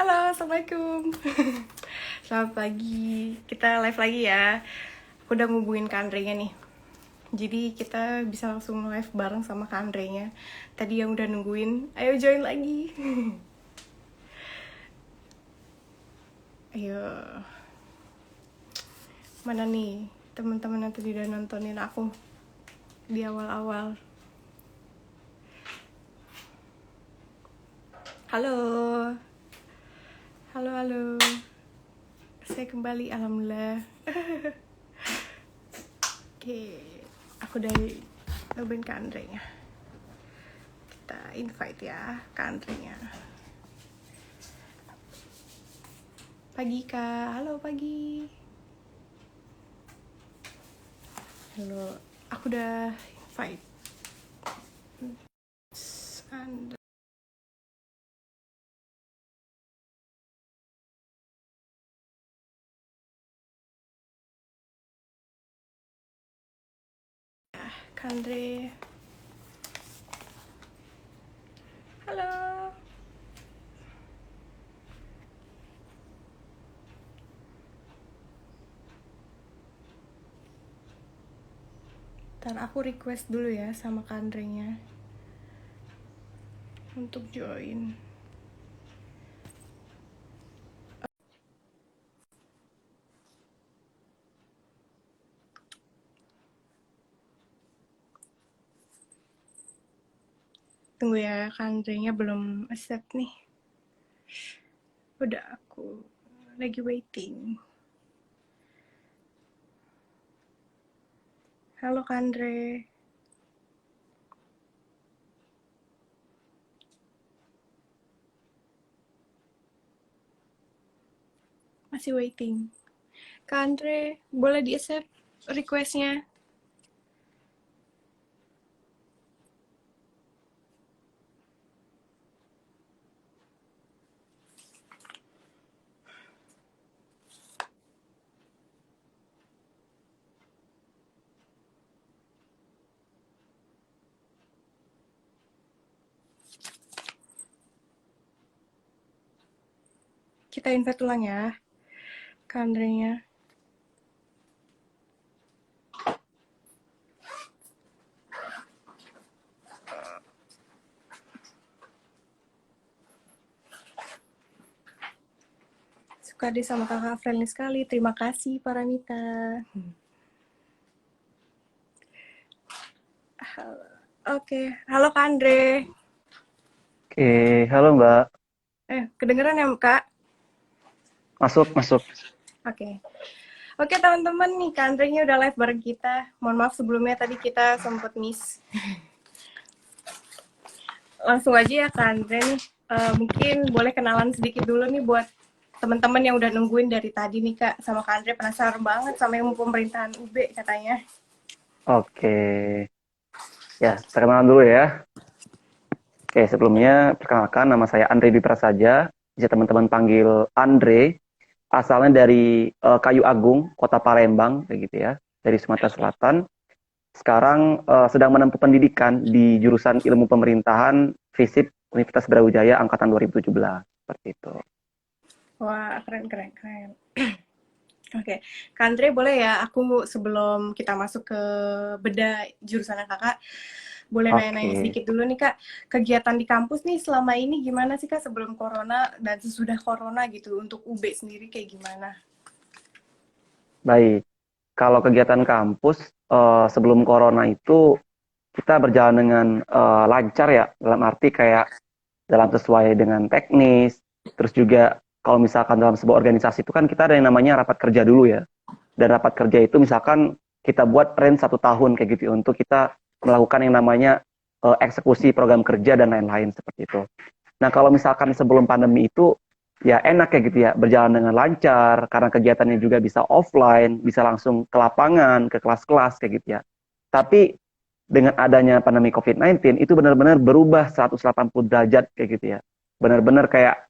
Halo, Assalamualaikum. Selamat pagi. Kita live lagi ya. Aku udah ngubungin Kak Andre-nya nih. Jadi kita bisa langsung live bareng sama Kak Andre-nya. Tadi yang udah nungguin, ayo join lagi. Ayo. Mana nih teman-teman yang tadi udah nontonin aku di awal-awal. Halo. Halo, halo. Saya kembali, alhamdulillah. Oke, aku dari nyobain Kak Andre-nya. Kita invite ya Kak Andre-nya. Pagi Kak, halo pagi. Halo, aku udah invite Anda. Kak Andre. Halo. Ntar aku request dulu ya sama Kak Andre-nya untuk join. Tunggu ya, Kak Andre-nya belum accept nih. Udah, aku lagi waiting. Halo Kak Andre. Masih waiting. Kak Andre, boleh di-accept request-nya? Kita invite ulang ya, Kak Andre-nya. Suka deh sama kakak, friendly sekali. Terima kasih, Paramita. Oke, halo Kak Andre. Oke, halo Mbak. Kedengeran ya Kak? Masuk, masuk. Oke. Oke teman-teman nih, Kak Andre-nya udah live bareng kita. Mohon maaf sebelumnya tadi kita sempat miss. Langsung aja ya Kak Andre nih. Mungkin boleh kenalan sedikit dulu nih buat teman-teman yang udah nungguin dari tadi nih Kak. Sama Kak Andre penasaran banget sama yang pemerintahan UB katanya. Oke. Ya, perkenalan dulu ya. Oke, sebelumnya perkenalkan nama saya Andre Dwi Prasaja. Bisa teman-teman panggil Andre. Asalnya dari Kayu Agung, Kota Palembang, kayak gitu ya. Dari Sumatera Selatan. Sekarang sedang menempuh pendidikan di jurusan Ilmu Pemerintahan FISIP Universitas Brawijaya angkatan 2017. Seperti itu. Wah, keren, keren, keren. Oke, Kak Andre boleh ya aku sebelum kita masuk ke beda jurusan kakak, boleh nanya-nanya Oke. sedikit dulu nih Kak, kegiatan di kampus nih selama ini gimana sih Kak sebelum corona dan sesudah corona gitu untuk UB sendiri kayak gimana? Baik. Kalau kegiatan kampus sebelum corona itu kita berjalan dengan lancar ya, dalam arti kayak dalam sesuai dengan teknis, terus juga kalau misalkan dalam sebuah organisasi itu kan kita ada yang namanya rapat kerja dulu ya, dan rapat kerja itu misalkan kita buat range 1 tahun kayak gitu ya, untuk kita melakukan yang namanya eksekusi program kerja dan lain-lain seperti itu. Nah kalau misalkan sebelum pandemi itu ya enak kayak gitu ya, berjalan dengan lancar karena kegiatannya juga bisa offline, bisa langsung ke lapangan, ke kelas-kelas kayak gitu ya. Tapi dengan adanya pandemi COVID-19 itu benar-benar berubah 180 derajat kayak gitu ya. Benar-benar kayak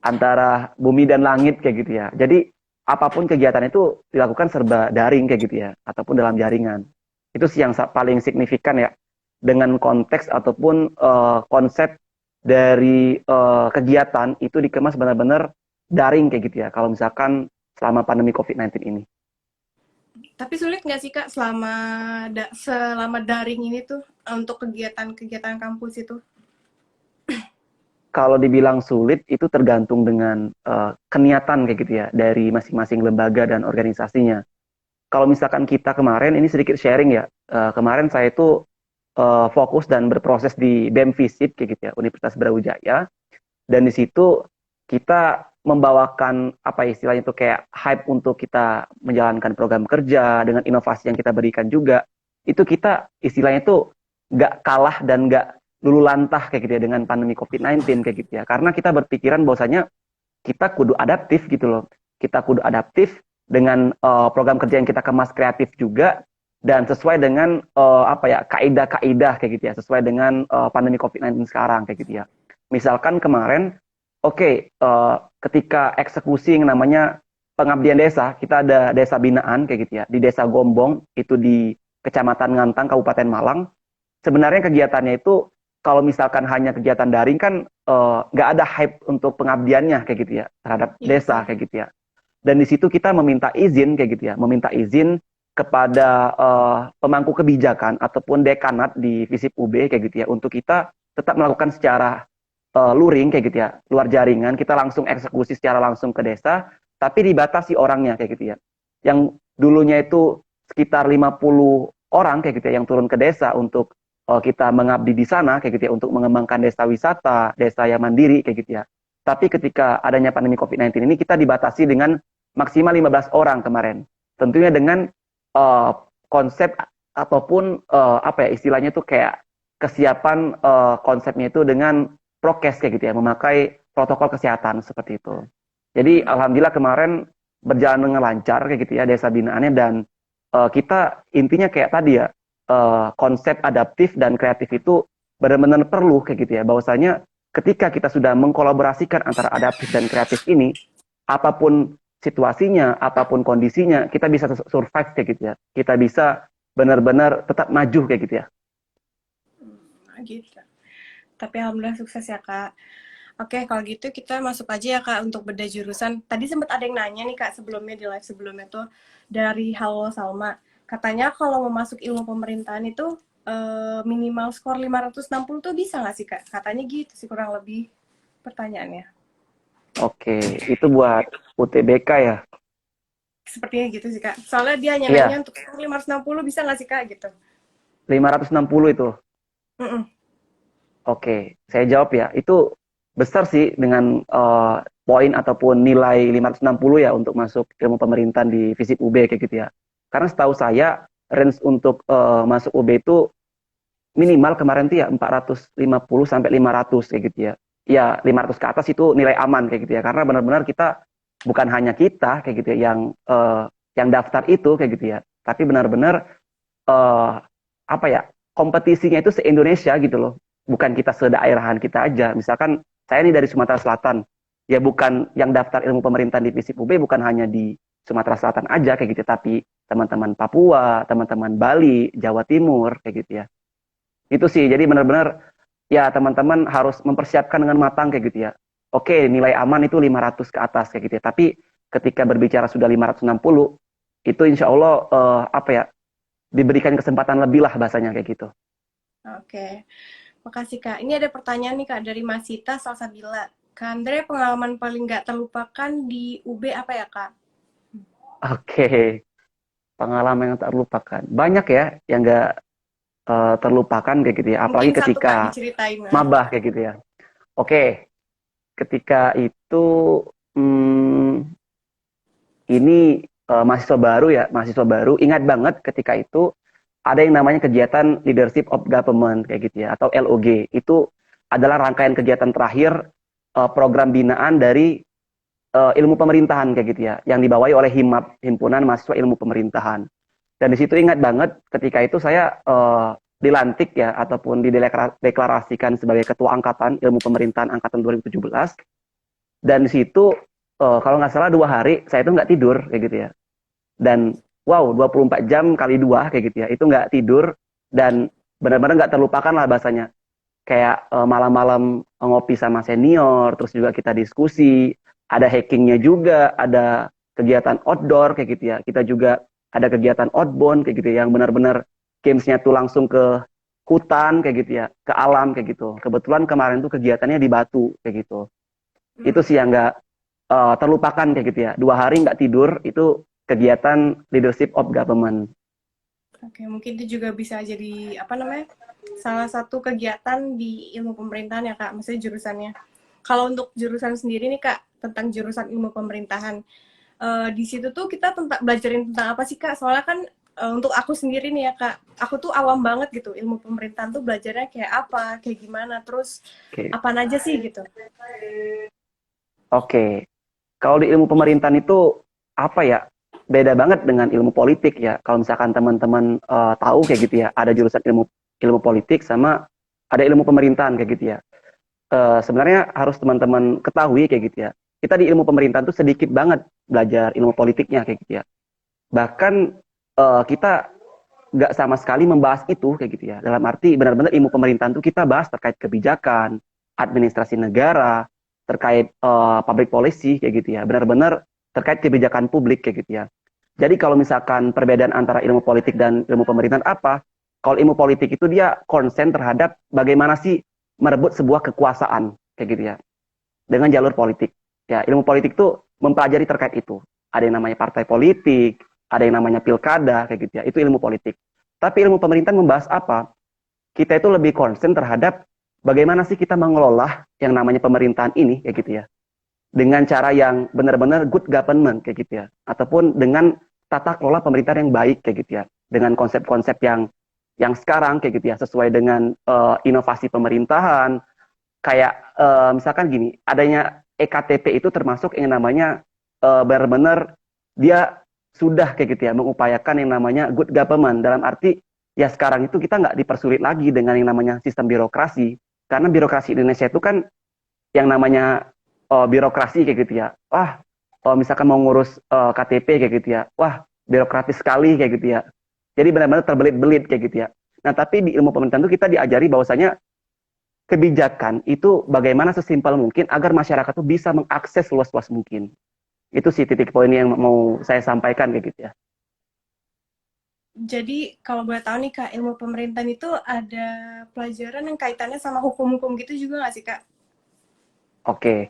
antara bumi dan langit kayak gitu ya. Jadi apapun kegiatan itu dilakukan serba daring kayak gitu ya, ataupun dalam jaringan. Itu sih yang paling signifikan ya, dengan konteks ataupun konsep dari kegiatan itu dikemas benar-benar daring kayak gitu ya. Kalau misalkan selama pandemi COVID-19 ini. Tapi sulit nggak sih Kak selama daring ini tuh untuk kegiatan-kegiatan kampus itu? Kalau dibilang sulit itu tergantung dengan keniatan kayak gitu ya dari masing-masing lembaga dan organisasinya. Kalau misalkan kita kemarin ini sedikit sharing ya, kemarin saya itu fokus dan berproses di BEM Visip kayak gitu ya, Universitas Brawijaya, dan di situ kita membawakan apa istilahnya itu kayak hype untuk kita menjalankan program kerja dengan inovasi yang kita berikan juga. Itu kita istilahnya itu nggak kalah dan nggak lulu lantah kayak gitu ya dengan pandemi COVID-19 kayak gitu ya. Karena kita berpikiran bahwasanya kita kudu adaptif gitu loh. Kita kudu adaptif dengan program kerja yang kita kemas kreatif juga dan sesuai dengan apa ya kaidah-kaidah kayak gitu ya, sesuai dengan pandemi COVID-19 sekarang kayak gitu ya. Misalkan kemarin oke, ketika eksekusi yang namanya pengabdian desa, kita ada desa binaan kayak gitu ya, di Desa Gombong, itu di Kecamatan Ngantang, Kabupaten Malang. Sebenarnya kegiatannya itu, kalau misalkan hanya kegiatan daring kan, nggak ada hype untuk pengabdiannya kayak gitu ya, terhadap Iya desa sih. kayak gitu ya. Dan di situ kita meminta izin kayak gitu ya, meminta izin kepada pemangku kebijakan ataupun dekanat di Visip UB kayak gitu ya, untuk kita tetap melakukan secara luring kayak gitu ya, luar jaringan, kita langsung eksekusi secara langsung ke desa, tapi dibatasi orangnya kayak gitu ya. Yang dulunya itu sekitar 50 orang kayak gitu ya, yang turun ke desa untuk kita mengabdi di sana kayak gitu ya, untuk mengembangkan desa wisata, desa yang mandiri kayak gitu ya. Tapi ketika adanya pandemi COVID-19 ini kita dibatasi dengan maksimal 15 orang kemarin. Tentunya dengan uh, konsep ataupun apa ya istilahnya itu kayak kesiapan konsepnya itu dengan prokes kayak gitu ya, memakai protokol kesehatan seperti itu. Jadi Hmm, alhamdulillah kemarin berjalan dengan lancar kayak gitu ya desa binaannya dan kita intinya kayak tadi ya konsep adaptif dan kreatif itu benar-benar perlu kayak gitu ya bahwasanya ketika kita sudah mengkolaborasikan antara adaptif dan kreatif ini apapun situasinya, apapun kondisinya kita bisa survive kayak gitu ya. Kita bisa benar-benar tetap maju kayak gitu ya. gitu. Tapi alhamdulillah sukses ya Kak. Oke, kalau gitu kita masuk aja ya Kak untuk beda jurusan. Tadi sempat ada yang nanya nih Kak sebelumnya di live sebelumnya tuh dari Halo Salma. Katanya kalau mau masuk ilmu pemerintahan itu minimal skor 560 tuh bisa nggak sih Kak? Katanya gitu sih kurang lebih pertanyaannya. Oke, itu buat UTBK ya. Sepertinya gitu sih Kak. Soalnya dia hanya nanya Iya, untuk skor 560 bisa nggak sih Kak gitu. 560 itu. Mm-mm. Oke, saya jawab ya. Itu besar sih dengan poin ataupun nilai 560 ya untuk masuk ilmu pemerintahan di Visip UB kayak gitu ya. Karena setahu saya range untuk masuk UB itu minimal kemarin tuh ya 450 sampai 500 kayak gitu ya. Ya 500 ke atas itu nilai aman kayak gitu ya. Karena benar-benar kita bukan hanya kita kayak gitu ya yang daftar itu kayak gitu ya. Tapi benar-benar eh, apa ya kompetisinya itu se-Indonesia gitu loh, bukan kita sedaerahan kita aja. Misalkan saya ini dari Sumatera Selatan, ya bukan yang daftar ilmu pemerintahan di FISIP UB bukan hanya di Sumatera Selatan aja kayak gitu, tapi teman-teman Papua, teman-teman Bali, Jawa Timur kayak gitu ya. Itu sih, jadi benar-benar ya teman-teman harus mempersiapkan dengan matang kayak gitu ya. Oke, nilai aman itu 500 ke atas kayak gitu ya. Tapi ketika berbicara sudah 560, itu insya Allah apa ya diberikan kesempatan lebih lah bahasanya kayak gitu. Oke. Makasih Kak. Ini ada pertanyaan nih Kak dari Masita Salsabila. Kak Andre, pengalaman paling nggak terlupakan di UB apa ya Kak? Oke, pengalaman yang tak terlupakan. Banyak ya yang nggak terlupakan kayak gitu ya. Apalagi Mungkin satu Kak ketika diceritain. Nah. mabah kayak gitu ya. Oke, ketika itu hmm, ini mahasiswa baru ya, mahasiswa baru. Ingat banget ketika itu ada yang namanya kegiatan Leadership of Government kayak gitu ya, atau LOG. Itu adalah rangkaian kegiatan terakhir program binaan dari ilmu pemerintahan kayak gitu ya, yang dibawahi oleh HIMAP, Himpunan Mahasiswa Ilmu Pemerintahan. Dan di situ ingat banget ketika itu saya dilantik ya ataupun dideklarasikan sebagai ketua angkatan ilmu pemerintahan angkatan 2017. Dan di situ kalau nggak salah 2 hari saya itu nggak tidur kayak gitu ya. Dan wow 24 jam kali 2 kayak gitu ya, itu nggak tidur dan benar-benar nggak terlupakan lah bahasanya. kayak malam-malam ngopi sama senior, terus juga kita diskusi, ada hackingnya juga, ada kegiatan outdoor kayak gitu ya. Kita juga ada kegiatan outbound kayak gitu ya, yang benar-benar gamesnya tuh langsung ke hutan kayak gitu ya, ke alam kayak gitu. Kebetulan kemarin tuh kegiatannya di Batu kayak gitu. Itu sih yang nggak terlupakan kayak gitu ya. 2 hari nggak tidur itu kegiatan leadership of government. Oke, mungkin itu juga bisa jadi apa namanya? Salah satu kegiatan di ilmu pemerintahan ya, Kak. Maksudnya jurusannya. Kalau untuk jurusan sendiri nih, Kak, tentang jurusan ilmu pemerintahan. Di situ tuh kita belajarin tentang apa sih, Kak? Soalnya kan untuk aku sendiri nih ya, Kak, aku tuh awam banget gitu. Ilmu pemerintahan tuh belajarnya kayak apa, kayak gimana, terus Oke, apa aja sih gitu. oke. Kalau di ilmu pemerintahan itu apa ya? Beda banget dengan ilmu politik ya. Kalau misalkan teman-teman tahu kayak gitu ya, ada jurusan ilmu ilmu politik sama ada ilmu pemerintahan kayak gitu ya. Sebenarnya harus teman-teman ketahui kayak gitu ya. Kita di ilmu pemerintahan tuh sedikit banget belajar ilmu politiknya kayak gitu ya. Bahkan kita nggak sama sekali membahas itu kayak gitu ya. Dalam arti benar-benar ilmu pemerintahan tuh kita bahas terkait kebijakan, administrasi negara, terkait public policy kayak gitu ya. Benar-benar terkait kebijakan publik kayak gitu ya. Jadi kalau misalkan perbedaan antara ilmu politik dan ilmu pemerintahan apa? Kalau ilmu politik itu dia konsen terhadap bagaimana sih merebut sebuah kekuasaan kayak gitu ya dengan jalur politik. Ya, ilmu politik itu mempelajari terkait itu. Ada yang namanya partai politik, ada yang namanya pilkada kayak gitu ya. Itu ilmu politik. Tapi ilmu pemerintahan membahas apa? Kita itu lebih konsen terhadap bagaimana sih kita mengelola yang namanya pemerintahan ini kayak gitu ya. Dengan cara yang benar-benar good government kayak gitu ya. Ataupun dengan tata kelola pemerintahan yang baik kayak gitu ya. Dengan konsep-konsep yang sekarang kayak gitu ya, sesuai dengan inovasi pemerintahan, kayak misalkan gini, adanya EKTP itu termasuk yang namanya benar-benar dia sudah kayak gitu ya, mengupayakan yang namanya good government, dalam arti ya sekarang itu kita nggak dipersulit lagi dengan yang namanya sistem birokrasi, karena birokrasi Indonesia itu kan yang namanya birokrasi kayak gitu ya, wah misalkan mau ngurus KTP kayak gitu ya, wah birokratis sekali kayak gitu ya, jadi benar-benar terbelit-belit kayak gitu ya. Nah tapi di ilmu pemerintahan itu kita diajari bahwasanya kebijakan itu bagaimana sesimpel mungkin agar masyarakat itu bisa mengakses luas-luas mungkin. Itu sih titik poin yang mau saya sampaikan kayak gitu ya. Jadi kalau boleh tahu nih, Kak, ilmu pemerintahan itu ada pelajaran yang kaitannya sama hukum-hukum gitu juga nggak sih, Kak? Oke.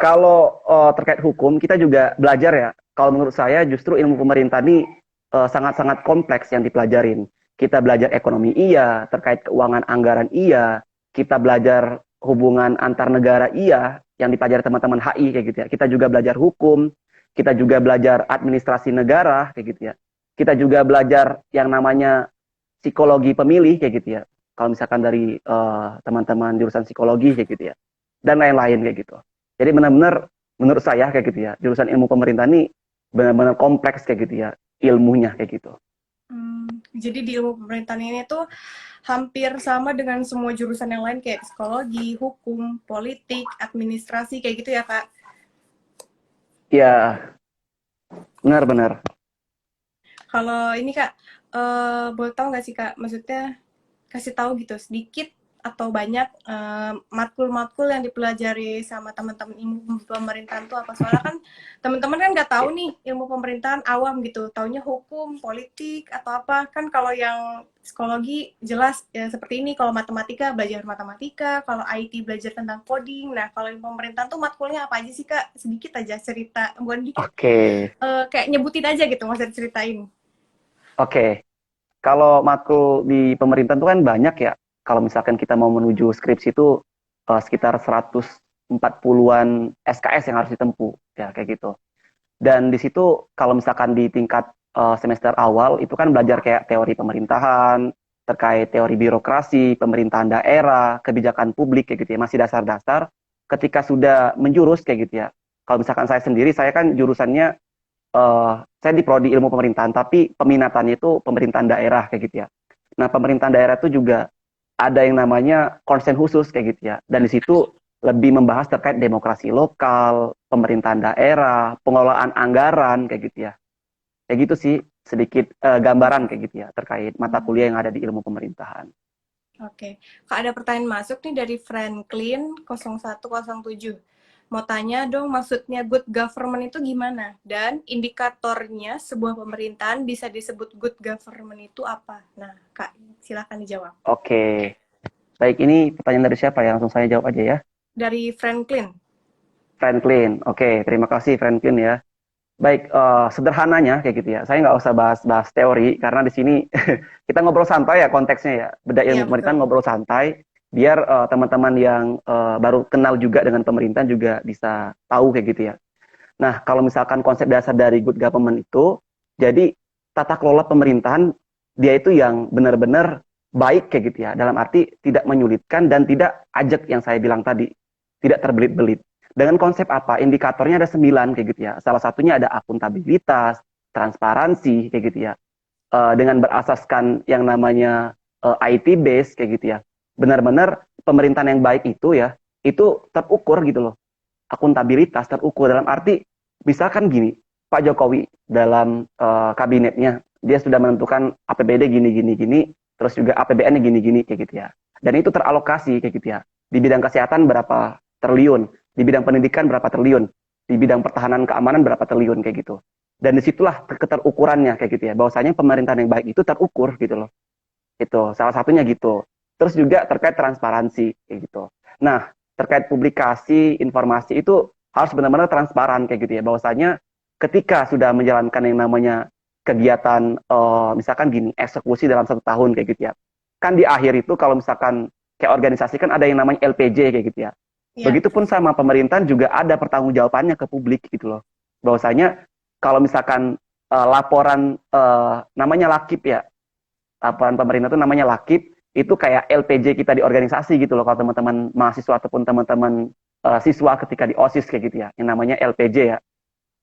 Kalau terkait hukum kita juga belajar ya. Kalau menurut saya justru ilmu pemerintah ini sangat-sangat kompleks yang dipelajarin. Kita belajar ekonomi iya, terkait keuangan anggaran iya, kita belajar hubungan antar negara iya, yang dipelajari teman-teman HI kayak gitu ya. Kita juga belajar hukum, kita juga belajar administrasi negara kayak gitu ya. Kita juga belajar yang namanya psikologi pemilih kayak gitu ya. Kalau misalkan dari teman-teman jurusan psikologi kayak gitu ya. Dan lain-lain kayak gitu. Jadi benar-benar menurut saya kayak gitu ya, jurusan ilmu pemerintahan ini benar-benar kompleks kayak gitu ya, ilmunya kayak gitu. Jadi di ilmu pemerintahan ini tuh hampir sama dengan semua jurusan yang lain kayak psikologi, hukum, politik, administrasi kayak gitu ya, Kak? Ya, benar-benar. Kalau ini, Kak, boleh tahu nggak sih, Kak? Maksudnya kasih tahu gitu sedikit atau banyak matkul-matkul yang dipelajari sama teman-teman ilmu pemerintahan tuh apa? Soalnya kan teman-teman kan nggak tahu nih ilmu pemerintahan awam gitu, taunya hukum, politik atau apa. Kan kalau yang psikologi jelas ya seperti ini, kalau matematika belajar matematika, kalau IT belajar tentang coding. Nah, kalau ilmu pemerintahan tuh matkulnya apa aja sih, Kak? Sedikit aja cerita, bukan dikit. Oke, Kayak nyebutin aja gitu, nggak usah diceritain. oke. Kalau matkul di pemerintahan itu kan banyak ya. Kalau misalkan kita mau menuju skripsi itu sekitar 140-an SKS yang harus ditempuh, ya kayak gitu. Dan di situ kalau misalkan di tingkat semester awal itu kan belajar kayak teori pemerintahan, terkait teori birokrasi, pemerintahan daerah, kebijakan publik kayak gitu ya, masih dasar-dasar. Ketika sudah menjurus kayak gitu ya. Kalau misalkan saya sendiri, saya kan jurusannya saya di prodi ilmu pemerintahan, tapi peminatannya itu pemerintahan daerah kayak gitu ya. Nah, pemerintahan daerah itu juga ada yang namanya konsen khusus kayak gitu ya. Dan di situ lebih membahas terkait demokrasi lokal, pemerintahan daerah, pengelolaan anggaran kayak gitu ya. Kayak gitu sih sedikit gambaran kayak gitu ya terkait mata kuliah yang ada di ilmu pemerintahan. Oke. Kak, ada pertanyaan masuk nih dari Franklin 0107. Mau tanya dong, maksudnya good government itu gimana? Dan indikatornya sebuah pemerintahan bisa disebut good government itu apa? Nah, Kak, silakan dijawab. Oke, baik, ini pertanyaan dari siapa ya? Langsung saya jawab aja ya. Dari Franklin. Franklin. Oke, terima kasih Franklin ya. Baik, sederhananya kayak gitu ya. Saya nggak usah bahas-bahas teori karena di sini kita ngobrol santai ya konteksnya ya. Beda Iya, ilmu pemerintahan betul. ngobrol santai biar teman-teman yang baru kenal juga dengan pemerintahan juga bisa tahu kayak gitu ya. Nah, kalau misalkan konsep dasar dari good government itu, jadi tata kelola pemerintahan dia itu yang benar-benar baik kayak gitu ya. Dalam arti tidak menyulitkan dan tidak ajak yang saya bilang tadi, tidak terbelit-belit. Dengan konsep apa? Indikatornya ada 9 kayak gitu ya. Salah satunya ada akuntabilitas, transparansi kayak gitu ya. Dengan berasaskan yang namanya IT base kayak gitu ya. Benar-benar pemerintahan yang baik itu ya, itu terukur gitu loh. Akuntabilitas terukur dalam arti misalkan gini, Pak Jokowi dalam kabinetnya dia sudah menentukan APBD gini gini gini, terus juga APBN-nya gini gini kayak gitu ya. Dan itu teralokasi kayak gitu ya. Di bidang kesehatan berapa triliun, di bidang pendidikan berapa triliun, di bidang pertahanan keamanan berapa triliun kayak gitu. Dan disitulah keterukurannya kayak gitu ya. Bahwasanya pemerintahan yang baik itu terukur gitu loh. Itu salah satunya gitu. Terus juga terkait transparansi kayak gitu. Nah, terkait publikasi informasi itu harus benar-benar transparan kayak gitu ya. Bahwasanya ketika sudah menjalankan yang namanya kegiatan misalkan gini, eksekusi dalam 1 tahun kayak gitu ya. Kan di akhir itu kalau misalkan kayak organisasi kan ada yang namanya LPJ kayak gitu ya. Iya. Begitupun sama pemerintahan juga ada pertanggungjawabannya ke publik gitu loh. Bahwasanya kalau misalkan laporan namanya lakip ya, laporan pemerintah itu namanya lakip, itu kayak LPJ kita di organisasi gitu loh kalau teman-teman mahasiswa ataupun teman-teman siswa ketika di OSIS kayak gitu ya, yang namanya LPJ ya.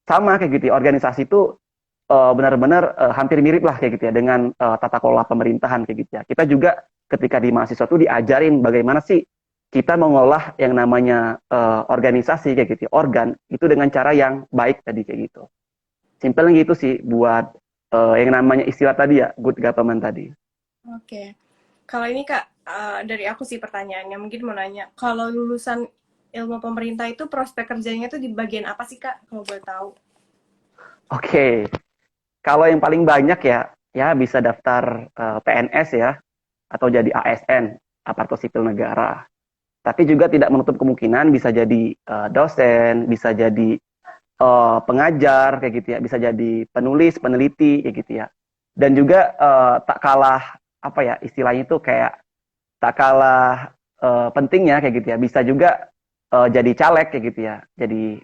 Sama kayak gitu ya, organisasi itu benar-benar hampir mirip lah kayak gitu ya dengan tata kelola pemerintahan kayak gitu ya. Kita juga ketika di mahasiswa itu diajarin bagaimana sih kita mengolah yang namanya organisasi kayak gitu ya, organ itu dengan cara yang baik tadi kayak gitu. Simpelnya gitu sih buat yang namanya istilah tadi ya, good government tadi. Oke. Kalau ini Kak, dari aku sih pertanyaannya, mungkin mau nanya, kalau lulusan ilmu pemerintah itu prospek kerjanya tuh di bagian apa sih Kak, kalau boleh tahu? Oke, kalau yang paling banyak ya, ya bisa daftar PNS ya, atau jadi ASN, aparatur sipil negara. Tapi juga tidak menutup kemungkinan bisa jadi dosen, bisa jadi pengajar kayak gitu ya, bisa jadi penulis, peneliti kayak gitu ya. Dan juga tak kalah apa ya istilahnya itu kayak tak kalah pentingnya kayak gitu ya, bisa juga jadi caleg kayak gitu ya, jadi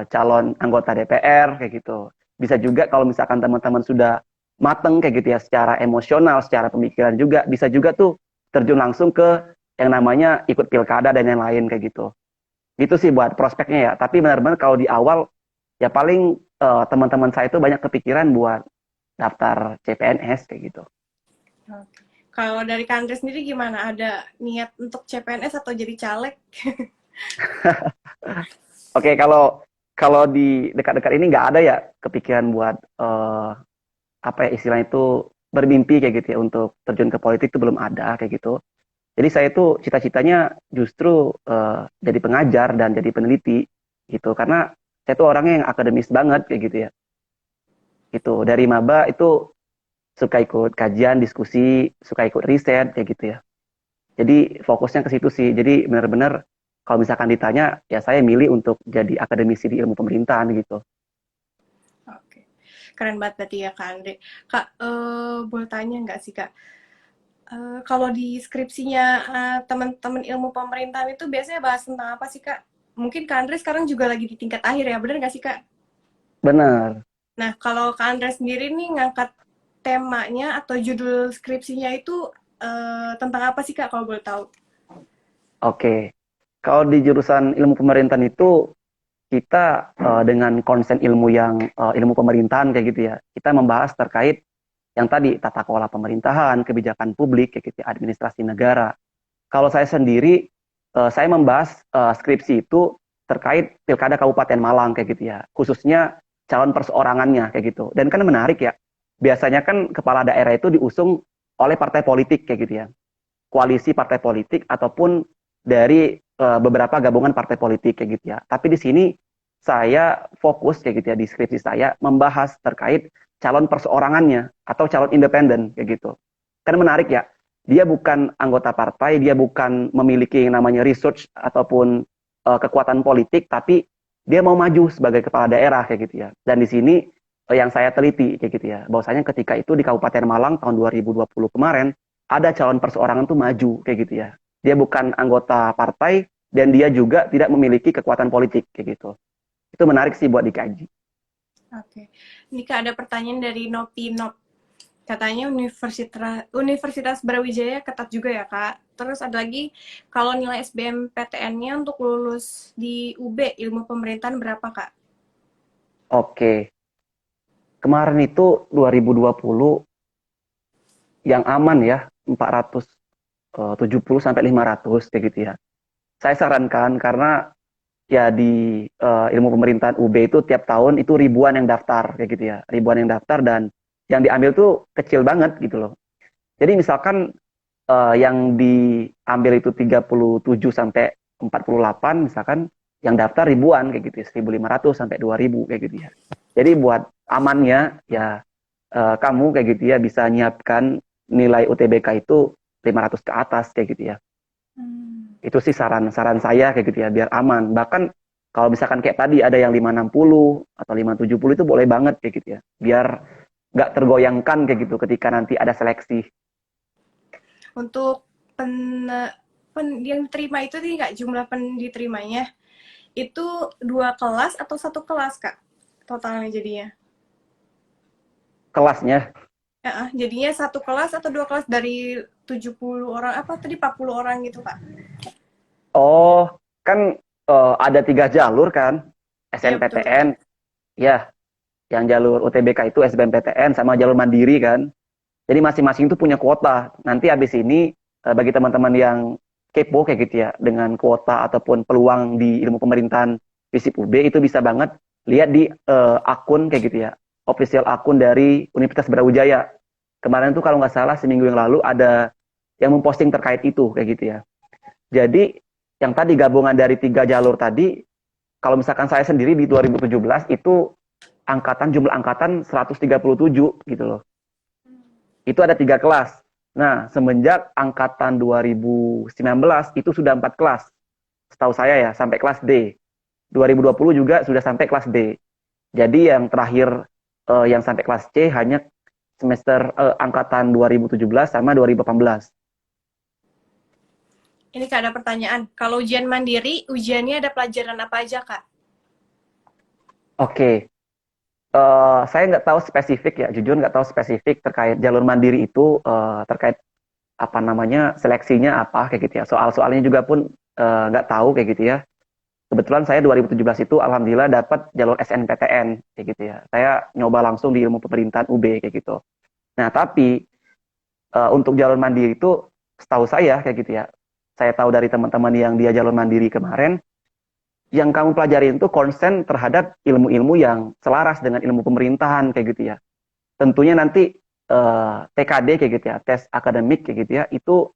calon anggota DPR kayak gitu. Bisa juga kalau misalkan teman-teman sudah mateng kayak gitu ya, secara emosional, secara pemikiran juga, bisa juga tuh terjun langsung ke yang namanya ikut pilkada dan yang lain kayak gitu. Gitu sih buat prospeknya ya. Tapi benar-benar kalau di awal ya paling teman-teman saya itu banyak kepikiran buat daftar CPNS kayak gitu. Oke. Kalau dari Kak sendiri gimana? Ada niat untuk CPNS atau jadi caleg? Oke, kalau kalau di dekat-dekat ini nggak ada ya kepikiran buat apa ya istilahnya itu bermimpi kayak gitu ya untuk terjun ke politik itu belum ada kayak gitu. Jadi saya itu cita-citanya justru jadi pengajar dan jadi peneliti gitu karena saya tuh orangnya yang akademis banget kayak gitu ya. Gitu. Dari maba itu suka ikut kajian, diskusi, suka ikut riset kayak gitu ya. Jadi fokusnya ke situ sih. Jadi benar-benar kalau misalkan ditanya, ya saya milih untuk jadi akademisi di ilmu pemerintahan gitu. Oke. Keren banget berarti ya Kak Andre. Kak, boleh tanya nggak sih Kak? Kalau di skripsinya teman-teman ilmu pemerintahan itu biasanya bahas tentang apa sih Kak? Mungkin Kak Andre sekarang juga lagi di tingkat akhir ya, bener nggak sih Kak? Benar. Nah, kalau Kak Andre sendiri nih ngangkat temanya atau judul skripsinya itu tentang apa sih Kak kalau boleh tahu? Oke. Kalau di jurusan ilmu pemerintahan itu kita dengan konsen ilmu yang ilmu pemerintahan kayak gitu ya. Kita membahas terkait yang tadi tata kelola pemerintahan, kebijakan publik kayak gitu ya, administrasi negara. Kalau saya sendiri saya membahas skripsi itu terkait Pilkada Kabupaten Malang kayak gitu ya. Khususnya calon perseorangannya kayak gitu. Dan kan menarik ya. Biasanya kan kepala daerah itu diusung oleh partai politik kayak gitu ya. koalisi partai politik ataupun dari beberapa gabungan partai politik kayak gitu ya. Tapi di sini saya fokus kayak gitu ya di skripsi saya membahas terkait calon perseorangannya atau calon independen kayak gitu. Kan menarik ya. Dia bukan anggota partai, dia bukan memiliki yang namanya research ataupun kekuatan politik, tapi dia mau maju sebagai kepala daerah kayak gitu ya. Dan di sini yang saya teliti kayak gitu ya, bahwasanya ketika itu di Kabupaten Malang tahun 2020 kemarin ada calon perseorangan tuh maju kayak gitu ya. Dia bukan anggota partai dan dia juga tidak memiliki kekuatan politik kayak gitu. Itu menarik sih buat dikaji. Oke. Ini Kak ada pertanyaan dari Nopinop. Katanya Universitas Brawijaya ketat juga ya Kak. Terus ada lagi, kalau nilai SBMPTN-nya untuk lulus di UB ilmu pemerintahan berapa Kak? Oke, kemarin itu 2020 yang aman ya 470 sampai 500 kayak gitu ya. Saya sarankan karena ya di ilmu pemerintahan UB itu tiap tahun itu ribuan yang daftar kayak gitu ya. Ribuan yang daftar dan yang diambil tuh kecil banget gitu loh. Jadi misalkan yang diambil itu 37 sampai 48 misalkan yang daftar ribuan kayak gitu ya, 1.500 sampai 2.000 kayak gitu ya. Jadi buat amannya ya kamu kayak gitu ya bisa nyiapkan nilai UTBK itu 500 ke atas kayak gitu ya. Itu sih saran saya kayak gitu ya biar aman. Bahkan kalau misalkan kayak tadi ada yang 560 atau 570 itu boleh banget kayak gitu ya. Biar nggak tergoyangkan kayak gitu ketika nanti ada seleksi. Untuk yang diterima itu nih Kak, jumlah diterimanya itu 2 kelas atau 1 kelas Kak? Totalnya jadinya. Kelasnya, Jadinya 1 kelas atau 2 kelas dari 70 orang, apa tadi 40 orang gitu Kak? oh kan ada 3 jalur kan, Iya betul. SNPTN, ya yang jalur UTBK itu SBMPTN sama jalur mandiri kan. Jadi masing-masing itu punya kuota. Nanti habis ini bagi teman-teman yang kepo kayak gitu ya dengan kuota ataupun peluang di ilmu pemerintahan FISIP UB itu bisa banget lihat di akun kayak gitu ya, official akun dari Universitas Brawijaya. Kemarin tuh kalau nggak salah seminggu yang lalu ada yang memposting terkait itu kayak gitu ya. Jadi yang tadi gabungan dari 3 jalur tadi, kalau misalkan saya sendiri di 2017 itu jumlah angkatan 137 gitu loh. Itu ada 3 kelas. Nah, semenjak angkatan 2019 itu sudah 4 kelas. Setahu saya ya, sampai kelas D. 2020 juga sudah sampai kelas D. Jadi yang terakhir yang sampai kelas C hanya semester angkatan 2017 sama 2018. Ini Kak ada pertanyaan. Kalau ujian mandiri, ujiannya ada pelajaran apa aja Kak? Oke, saya nggak tahu spesifik ya, jujur nggak tahu spesifik terkait jalur mandiri itu terkait apa namanya seleksinya apa kayak gitu ya. Soal-soalnya juga pun nggak tahu kayak gitu ya. Kebetulan saya 2017 itu alhamdulillah dapat jalur SNPTN kayak gitu ya. Saya nyoba langsung di ilmu pemerintahan UB kayak gitu. Nah, tapi untuk jalur mandiri itu setahu saya kayak gitu ya. Saya tahu dari teman-teman yang dia jalur mandiri kemarin, yang kamu pelajarin itu konsen terhadap ilmu-ilmu yang selaras dengan ilmu pemerintahan kayak gitu ya. Tentunya nanti TKD kayak gitu ya, tes akademik kayak gitu ya, itu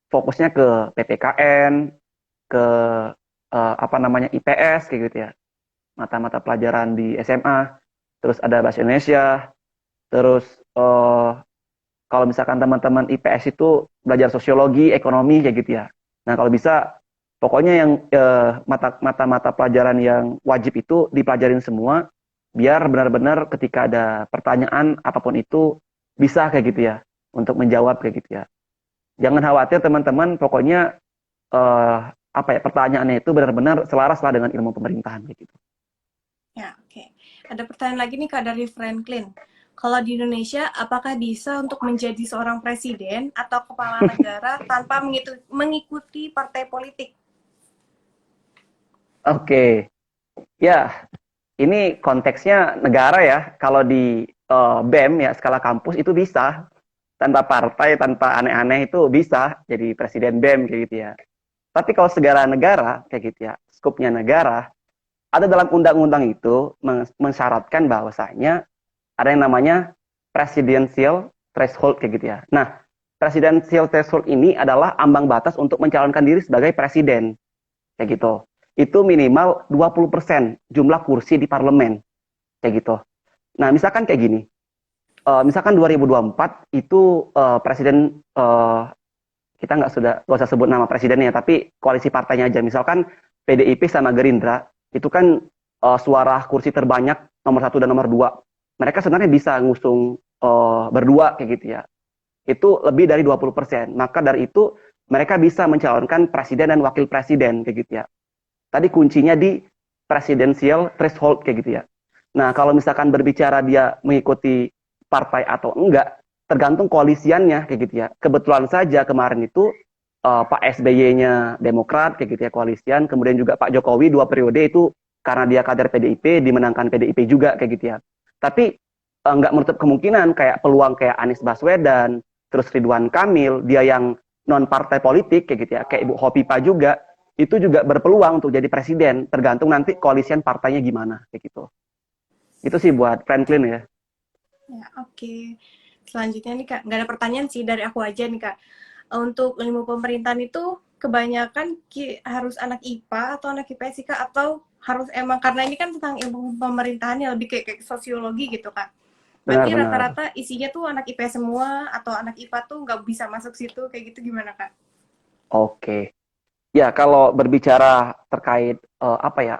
fokusnya ke PPKN, ke apa namanya IPS kayak gitu ya, mata-mata pelajaran di SMA, terus ada bahasa Indonesia, terus kalau misalkan teman-teman IPS itu belajar sosiologi, ekonomi kayak gitu ya. Nah kalau bisa pokoknya yang mata-mata pelajaran yang wajib itu dipelajarin semua, biar benar-benar ketika ada pertanyaan apapun itu bisa kayak gitu ya, untuk menjawab kayak gitu ya. Jangan khawatir teman-teman, pokoknya apa ya pertanyaannya itu benar-benar selaras lah dengan ilmu pemerintahan kayak gitu. Ya, oke. Ada pertanyaan lagi nih Kak dari Franklin. Kalau di Indonesia, apakah bisa untuk menjadi seorang presiden atau kepala negara tanpa mengikuti partai politik? Oke, ya ini konteksnya negara ya. Kalau di BEM ya skala kampus itu bisa tanpa partai, tanpa aneh-aneh itu bisa jadi presiden BEM kayak gitu ya. Tapi kalau segala negara kayak gitu ya, skupnya negara, ada dalam undang-undang itu mensyaratkan bahwasanya ada yang namanya presidential threshold kayak gitu ya. Nah, presidensial threshold ini adalah ambang batas untuk mencalonkan diri sebagai presiden. Kayak gitu. Itu minimal 20% jumlah kursi di parlemen. Kayak gitu. Nah, misalkan kayak gini. Misalkan 2024 itu presiden kita nggak usah sebut nama presidennya, tapi koalisi partainya aja. Misalkan PDIP sama Gerindra itu kan suara kursi terbanyak nomor satu dan nomor dua. Mereka sebenarnya bisa ngusung berdua kayak gitu ya. Itu lebih dari 20%. Maka dari itu mereka bisa mencalonkan presiden dan wakil presiden kayak gitu ya. Tadi kuncinya di presidensial threshold kayak gitu ya. Nah, kalau misalkan berbicara dia mengikuti partai atau enggak, tergantung koalisiannya kayak gitu ya. Kebetulan saja kemarin itu Pak SBY-nya Demokrat kayak gitu ya koalisian, kemudian juga Pak Jokowi 2 periode itu karena dia kader PDIP dimenangkan PDIP juga kayak gitu ya. Tapi nggak menutup kemungkinan kayak peluang kayak Anies Baswedan, terus Ridwan Kamil, dia yang non partai politik kayak gitu ya, kayak Ibu Hopipa juga, itu juga berpeluang untuk jadi presiden, tergantung nanti koalisian partainya gimana kayak gitu. Itu sih buat Franklin ya. Ya, oke. Selanjutnya nih Kak, nggak ada pertanyaan sih dari aku aja nih Kak. Untuk ilmu pemerintahan itu kebanyakan harus anak IPA atau anak IPS sih Kak? Atau harus emang, karena ini kan tentang ilmu pemerintahan yang lebih kayak sosiologi gitu Kak. Berarti Benar-benar. rata-rata isinya tuh anak IPS semua atau anak IPA tuh nggak bisa masuk situ kayak gitu gimana Kak? Oke. Ya, kalau berbicara terkait apa ya,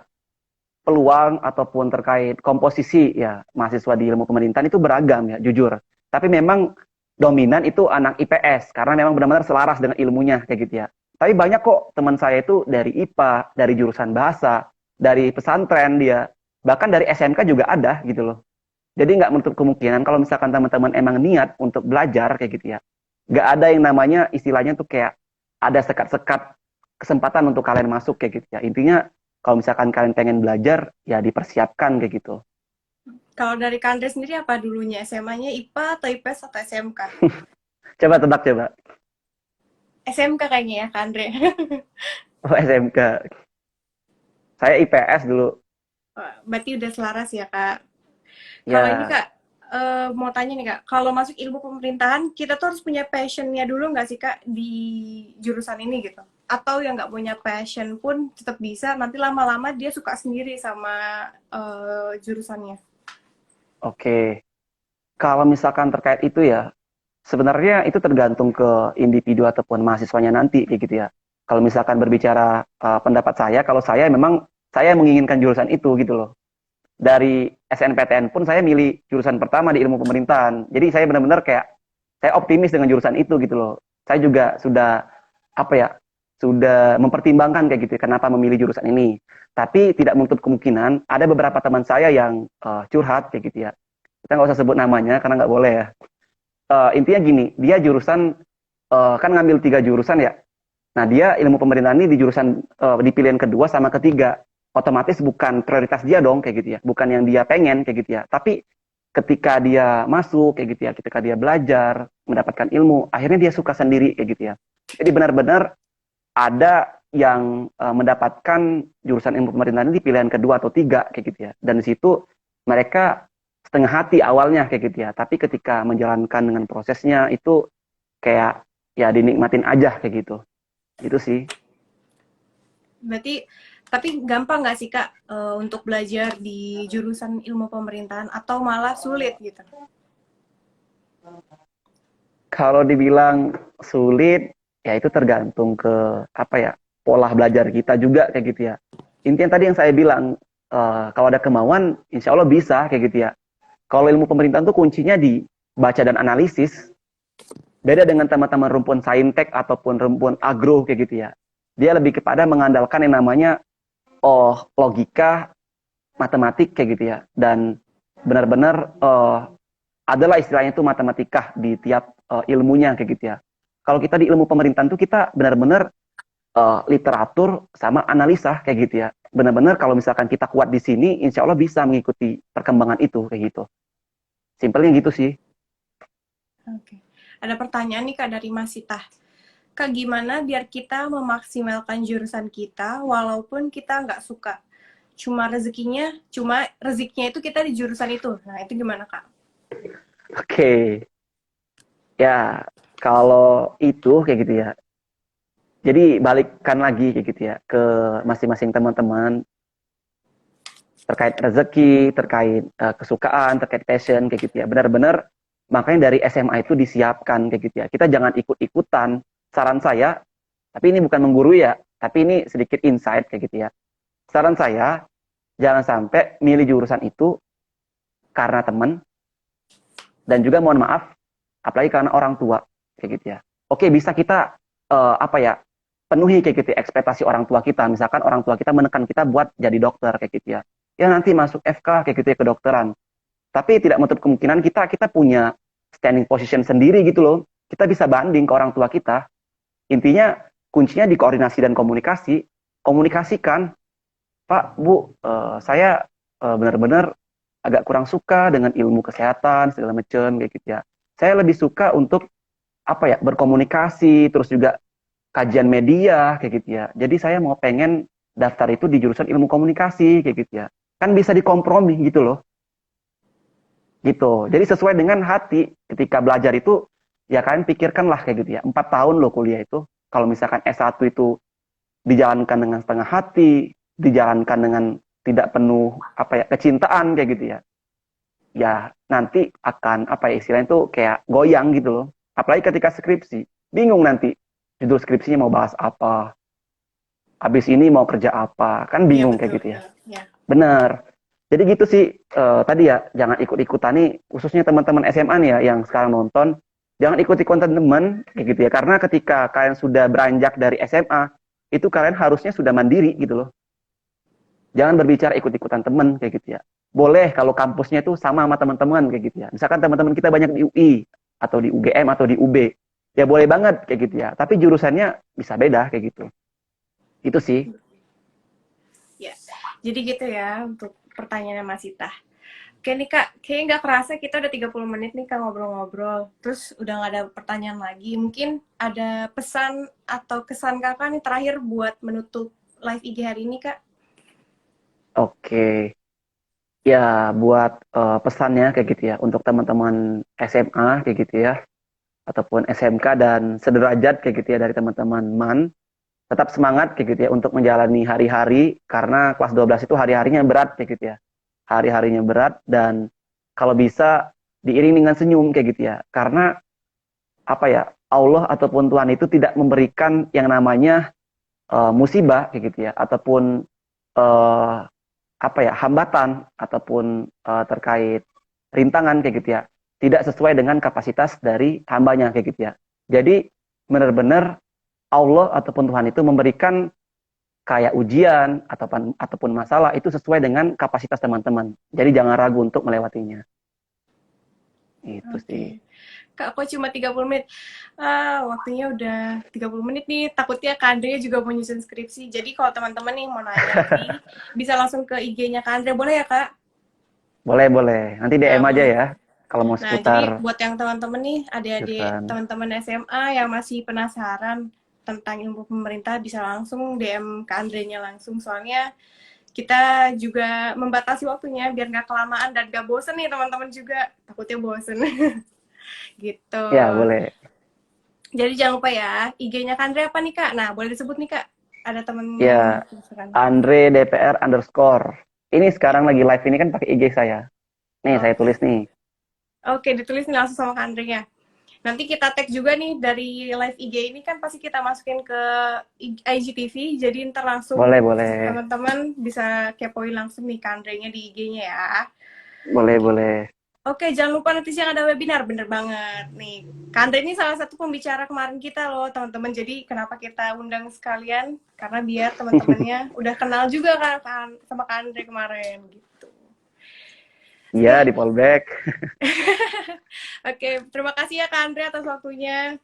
peluang ataupun terkait komposisi ya mahasiswa di ilmu pemerintahan itu beragam ya, jujur. Tapi memang dominan itu anak IPS karena memang benar-benar selaras dengan ilmunya kayak gitu ya. Tapi banyak kok teman saya itu dari IPA, dari jurusan bahasa, dari pesantren dia, bahkan dari SMK juga ada gitu loh. Jadi nggak menutup kemungkinan kalau misalkan teman-teman emang niat untuk belajar kayak gitu ya, nggak ada yang namanya istilahnya tuh kayak ada sekat-sekat kesempatan untuk kalian masuk kayak gitu ya. Intinya kalau misalkan kalian pengen belajar ya dipersiapkan kayak gitu. Kalau dari Kandre sendiri apa dulunya? SMA-nya IPA atau IPS atau SMK? Coba tebak coba. SMK kayaknya ya Kandre. Oh, SMK. Saya IPS dulu. Berarti udah selaras ya Kak. Kalau ini Ya, Kak, mau tanya nih Kak, kalau masuk ilmu pemerintahan, kita tuh harus punya passionnya dulu nggak sih Kak di jurusan ini gitu? Atau yang nggak punya passion pun tetap bisa, nanti lama-lama dia suka sendiri sama jurusannya. oke. Kalau misalkan terkait itu ya, sebenarnya itu tergantung ke individu ataupun mahasiswanya nanti kayak gitu ya. Kalau misalkan berbicara pendapat saya, kalau saya memang saya menginginkan jurusan itu gitu loh. Dari SNPTN pun saya milih jurusan pertama di ilmu pemerintahan. Jadi saya benar-benar kayak saya optimis dengan jurusan itu gitu loh. Saya juga sudah apa ya, sudah mempertimbangkan kayak gitu ya, kenapa memilih jurusan ini. Tapi tidak menutup kemungkinan ada beberapa teman saya yang curhat kayak gitu ya. Kita nggak usah sebut namanya karena nggak boleh ya. Intinya gini, dia jurusan kan ngambil 3 jurusan ya. Nah, dia ilmu pemerintahan ini di jurusan di pilihan kedua sama ketiga. Otomatis bukan prioritas dia dong kayak gitu ya. Bukan yang dia pengen kayak gitu ya. Tapi ketika dia masuk kayak gitu ya, ketika dia belajar, mendapatkan ilmu, akhirnya dia suka sendiri kayak gitu ya. Jadi benar-benar ada yang mendapatkan jurusan ilmu pemerintahan ini di pilihan kedua atau tiga kayak gitu ya. Dan di situ mereka setengah hati awalnya kayak gitu ya. Tapi ketika menjalankan dengan prosesnya itu kayak ya dinikmatin aja kayak gitu. Itu sih. Berarti, tapi gampang nggak sih Kak untuk belajar di jurusan ilmu pemerintahan atau malah sulit gitu? Kalau dibilang sulit, ya itu tergantung ke apa ya, pola belajar kita juga kayak gitu ya. Intinya tadi yang saya bilang, kalau ada kemauan, insya Allah bisa kayak gitu ya. Kalau ilmu pemerintahan tuh kuncinya di baca dan analisis, beda dengan teman-teman rumpun saintek ataupun rumpun agro kayak gitu ya. Dia lebih kepada mengandalkan yang namanya logika, matematik kayak gitu ya. Dan benar-benar adalah istilahnya itu matematika di tiap ilmunya kayak gitu ya. Kalau kita di ilmu pemerintahan tuh kita benar-benar literatur sama analisa kayak gitu ya. Benar-benar kalau misalkan kita kuat di sini, insya Allah bisa mengikuti perkembangan itu kayak gitu. Simpelnya gitu sih. Oke. Ada pertanyaan nih Kak dari Mas Sita. Kak, gimana biar kita memaksimalkan jurusan kita walaupun kita nggak suka? Cuma rezekinya itu kita di jurusan itu. Nah, itu gimana Kak? Oke, ya. Kalau itu kayak gitu ya. Jadi balikkan lagi kayak gitu ya ke masing-masing teman-teman terkait rezeki, terkait kesukaan, terkait passion kayak gitu ya. Benar-benar makanya dari SMA itu disiapkan kayak gitu ya. Kita jangan ikut-ikutan. Saran saya, tapi ini bukan menggurui ya, tapi ini sedikit insight kayak gitu ya. Saran saya, jangan sampai milih jurusan itu karena teman dan juga mohon maaf, apalagi karena orang tua kayak gitu ya. Oke, bisa kita apa ya, penuhi kayak gitu ya, ekspektasi orang tua kita. Misalkan orang tua kita menekan kita buat jadi dokter kayak gitu ya. Ya nanti masuk FK kayak gitu ya, kedokteran. Tapi tidak menutup kemungkinan kita punya standing position sendiri gitu loh. Kita bisa banding ke orang tua kita. Intinya kuncinya di koordinasi dan komunikasi. Komunikasikan, Pak, Bu, saya benar-benar agak kurang suka dengan ilmu kesehatan segala macam kayak gitu ya. Saya lebih suka untuk apa ya, berkomunikasi, terus juga kajian media kayak gitu ya. Jadi saya mau pengen daftar itu di jurusan ilmu komunikasi kayak gitu ya. Kan bisa dikompromi gitu loh. Gitu. Jadi sesuai dengan hati ketika belajar itu ya kalian pikirkanlah kayak gitu ya. 4 tahun loh kuliah itu. Kalau misalkan S1 itu dijalankan dengan setengah hati, dijalankan dengan tidak penuh apa ya, kecintaan kayak gitu ya. Ya nanti akan apa ya, istilahnya itu kayak goyang gitu loh. Apalagi ketika skripsi, bingung nanti judul skripsinya mau bahas apa, habis ini mau kerja apa, kan Iya bingung betul kayak gitu ya. betul. Ya. Benar. Jadi gitu sih, tadi ya, jangan ikut-ikutan nih, khususnya teman-teman SMA nih ya yang sekarang nonton, jangan ikut-ikutan teman kayak gitu ya. Karena ketika kalian sudah beranjak dari SMA, itu kalian harusnya sudah mandiri gitu loh. Jangan berbicara ikut-ikutan teman kayak gitu ya. Boleh kalau kampusnya itu sama teman-teman kayak gitu ya. Misalkan teman-teman kita banyak di UI atau di UGM atau di UB, ya boleh banget kayak gitu ya. Tapi jurusannya bisa beda kayak gitu. Itu sih. Ya. Jadi gitu ya untuk pertanyaannya Mas Ita. Oke nih Kak, kayaknya nggak kerasa kita udah 30 menit nih Kak ngobrol-ngobrol. Terus udah nggak ada pertanyaan lagi. Mungkin ada pesan atau kesan Kakak nih terakhir buat menutup live IG hari ini Kak? Oke. Ya, buat pesannya kayak gitu ya untuk teman-teman SMA kayak gitu ya, ataupun SMK dan sederajat kayak gitu ya dari teman-teman MAN, tetap semangat kayak gitu ya untuk menjalani hari-hari karena kelas 12 itu hari-harinya berat kayak gitu ya. Hari-harinya berat dan kalau bisa diiring dengan senyum kayak gitu ya. Karena apa ya? Allah ataupun Tuhan itu tidak memberikan yang namanya musibah kayak gitu ya, ataupun eh, apa ya, hambatan ataupun terkait rintangan kayak gitu ya, tidak sesuai dengan kapasitas dari hambanya kayak gitu ya. Jadi benar-benar Allah ataupun Tuhan itu memberikan kayak ujian ataupun masalah itu sesuai dengan kapasitas teman-teman. Jadi jangan ragu untuk melewatinya. Itu sih. Oke. Kak, kok cuma 30 menit? Ah, waktunya udah 30 menit nih. Takutnya Kak Andre juga mau nyusun skripsi. Jadi kalau teman-teman nih mau nanya lagi, bisa langsung ke IG-nya Kak Andre. Boleh ya, Kak? Boleh, boleh. Nanti Nah, DM aja ya kalau mau nah, jadi seputar buat yang teman-teman nih, adik-adik jurusan. teman-teman SMA yang masih penasaran tentang ilmu pemerintah, bisa langsung DM Kak Andre-nya langsung. Soalnya kita juga membatasi waktunya biar nggak kelamaan dan nggak bosen nih teman-teman juga. Takutnya bosen. Gitu. Ya, boleh. Jadi jangan lupa ya, IG-nya Kandre apa nih Kak? Nah, boleh disebut nih Kak. Ada temen yang Ya, penasaran. Andre DPR underscore. Ini sekarang lagi live ini kan pakai IG saya. Nih, saya Oke. tulis nih. Oke, ditulis nih langsung sama Kandre-nya. Nanti kita tag juga nih dari live IG ini kan pasti kita masukin ke IGTV. Jadi ntar langsung Boleh, boleh. teman-teman bisa kepoin langsung nih Kandre-nya di IG-nya ya. Boleh, boleh. Oke, jangan lupa nanti siang ada webinar, bener banget nih. Kandre ini salah satu pembicara kemarin kita loh, teman-teman. Jadi kenapa kita undang sekalian? Karena biar teman-temannya udah kenal juga kan sama Kandre kemarin gitu. Iya, Oke, di fallback. oke, terima kasih ya Kandre atas waktunya.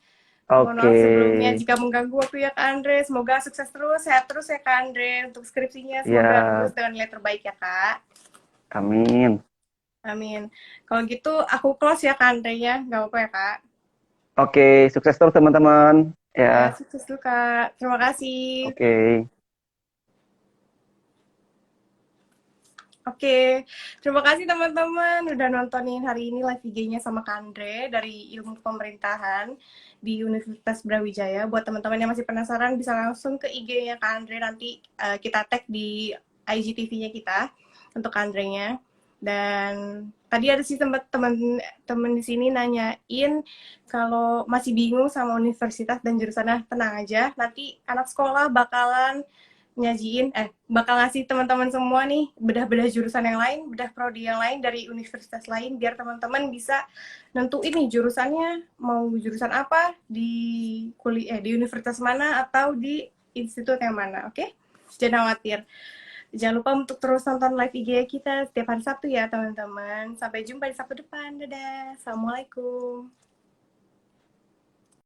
Mohon Oke. maaf sebelumnya jika mengganggu waktu ya Kak Andre. Semoga sukses terus, sehat terus ya Kak Andre untuk skripsinya. Semoga lulus Ya, dengan nilai terbaik ya Kak. amin. Amin. Kalau gitu aku close ya Kak Andre-nya. Gak apa-apa ya Kak. Oke, sukses terus teman-teman. Ya, Ya, sukses dulu Kak. Terima kasih. oke. Oke, terima kasih teman-teman udah nontonin hari ini live IG-nya sama Kandre dari Ilmu Pemerintahan di Universitas Brawijaya. Buat teman-teman yang masih penasaran bisa langsung ke IG-nya Kandre, nanti kita tag di IGTV-nya kita untuk Kandre-nya. Dan tadi ada sih tempat teman-teman di sini nanyain kalau masih bingung sama universitas dan jurusannya, tenang aja. Nanti anak sekolah bakalan bakal ngasih teman-teman semua nih bedah-bedah jurusan yang lain, bedah prodi yang lain dari universitas lain biar teman-teman bisa nentuin nih jurusannya mau jurusan apa di di universitas mana atau di institut yang mana, oke? Jangan khawatir. Jangan lupa untuk terus nonton live IG kita setiap hari Sabtu ya teman-teman. Sampai jumpa di Sabtu depan. Dadah. Assalamualaikum.